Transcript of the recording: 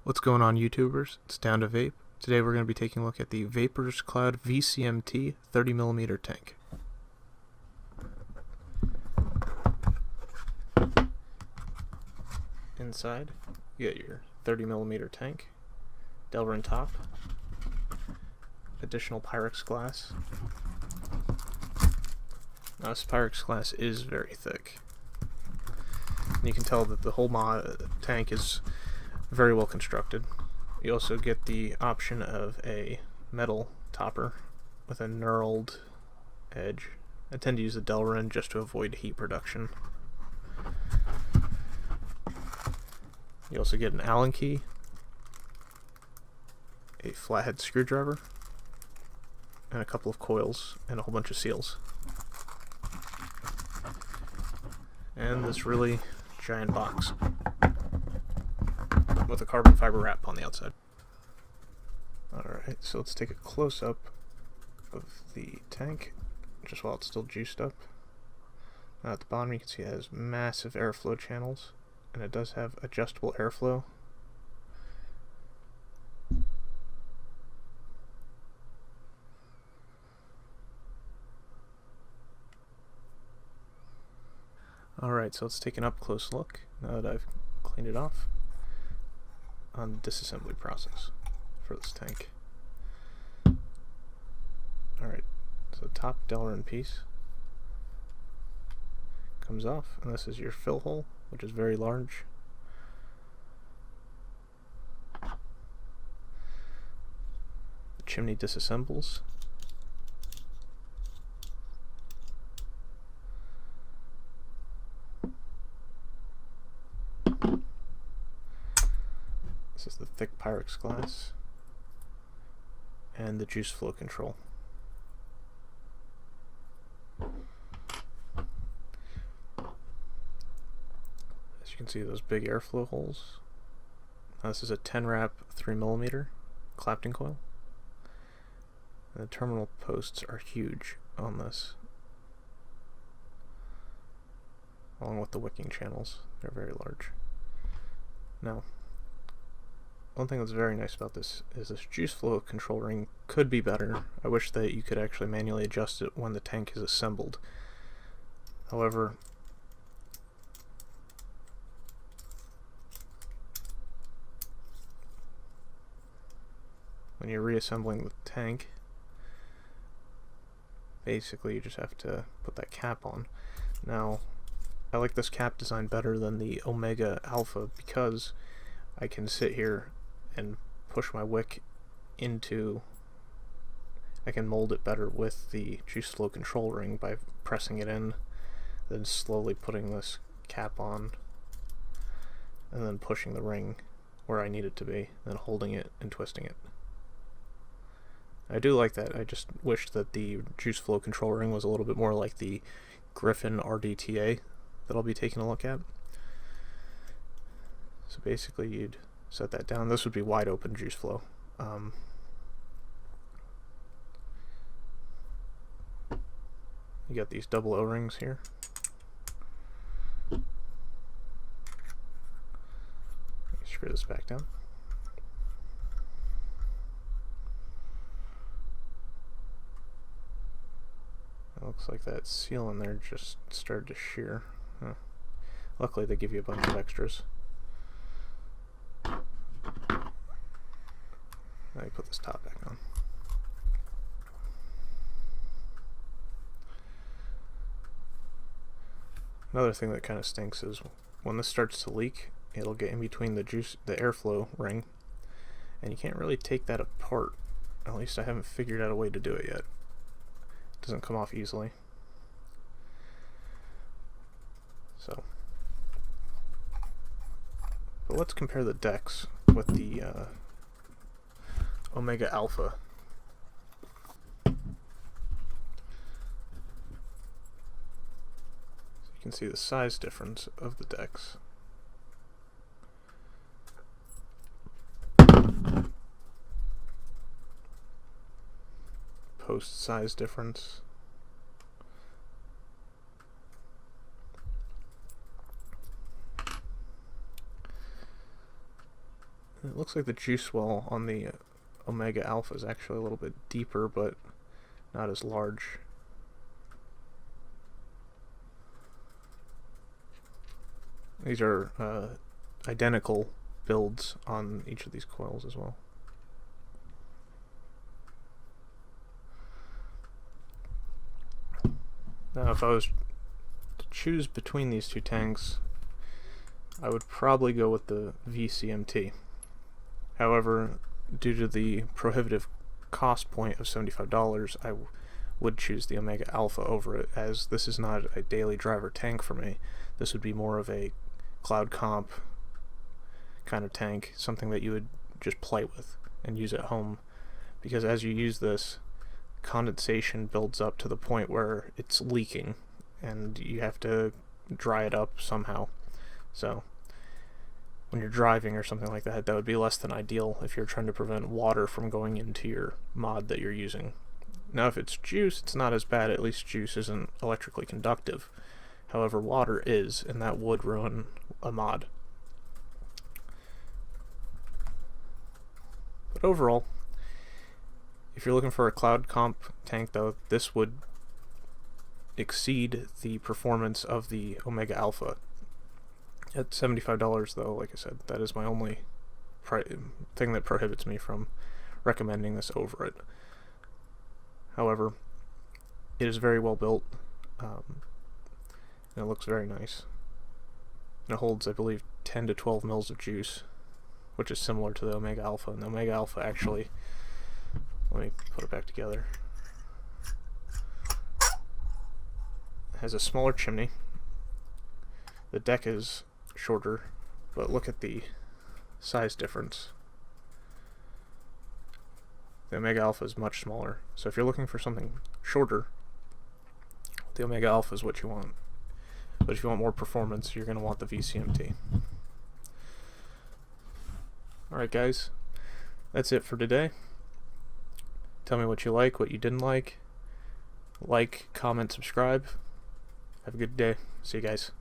What's going on, YouTubers? It's Down to Vape. Today we're going to be taking a look at the VAPERZ Cloud VCMT 30mm tank. Inside, you get your 30mm tank, Delrin top, additional Pyrex glass. Now this Pyrex glass is very thick. And you can tell that the whole tank is very well constructed. You also get the option of a metal topper with a knurled edge. I tend to use the Delrin just to avoid heat production. You also get an Allen key, a flathead screwdriver, and a couple of coils and a whole bunch of seals. And this really giant box with a carbon fiber wrap on the outside. Alright, so let's take a close-up of the tank, just while it's still juiced up. Now at the bottom you can see it has massive airflow channels, and it does have adjustable airflow. Alright, so let's take an up-close look, now that I've cleaned it off, on the disassembly process for this tank. Alright, so top Delrin piece comes off, and this is your fill hole, which is very large. The chimney disassembles. This is the thick Pyrex glass and the juice flow control. As you can see, those big airflow holes. Now this is a 10 wrap 3mm Clapton coil, and the terminal posts are huge on this, along with the wicking channels. They're very large. Now, one thing that's very nice about this is this juice flow control ring could be better. I wish that you could actually manually adjust it when the tank is assembled. However, when you're reassembling the tank, basically you just have to put that cap on. Now, I like this cap design better than the Omega Alpha because I can sit here and push my wick into, I can mold it better with the juice flow control ring by pressing it in, then slowly putting this cap on, and then pushing the ring where I need it to be, then holding it and twisting it. I do like that. I just wish that the juice flow control ring was a little bit more like the Griffin RDTA that I'll be taking a look at. So basically you'd set that down. This would be wide open juice flow. You got these double O-rings here. Screw this back down. It looks like that seal in there just started to shear. Luckily they give you a bunch of extras. Now you put this top back on. Another thing that kind of stinks is when this starts to leak, it'll get in between the airflow ring, and you can't really take that apart. At least I haven't figured out a way to do it yet. It doesn't come off easily. So, but let's compare the decks with the Omega Alpha. So you can see the size difference of the decks. Post size difference. It looks like the juice well on the Omega Alpha is actually a little bit deeper, but not as large. These are identical builds on each of these coils as well. Now, if I was to choose between these two tanks, I would probably go with the VCMT. However, due to the prohibitive cost point of $75, I would choose the Omega Alpha over it, as this is not a daily driver tank for me. This would be more of a cloud comp kind of tank, something that you would just play with and use at home, because as you use this, condensation builds up to the point where it's leaking and you have to dry it up somehow. So when you're driving or something like that, that would be less than ideal if you're trying to prevent water from going into your mod that you're using. Now if it's juice, it's not as bad. At least juice isn't electrically conductive. However, water is, and that would ruin a mod. But overall, if you're looking for a cloud comp tank, though, this would exceed the performance of the Omega Alpha. At $75, though, like I said, that is my only thing that prohibits me from recommending this over it. However, it is very well built, and it looks very nice. And it holds, I believe, 10 to 12 mils of juice, which is similar to the Omega Alpha. And the Omega Alpha actually, let me put it back together, it has a smaller chimney. The deck is shorter, but look at the size difference. The Omega Alpha is much smaller, so if you're looking for something shorter, the Omega Alpha is what you want. But if you want more performance, you're going to want the VCMT. Alright guys, that's it for today. Tell me what you like, what you didn't like. Like, comment, subscribe. Have a good day. See you guys.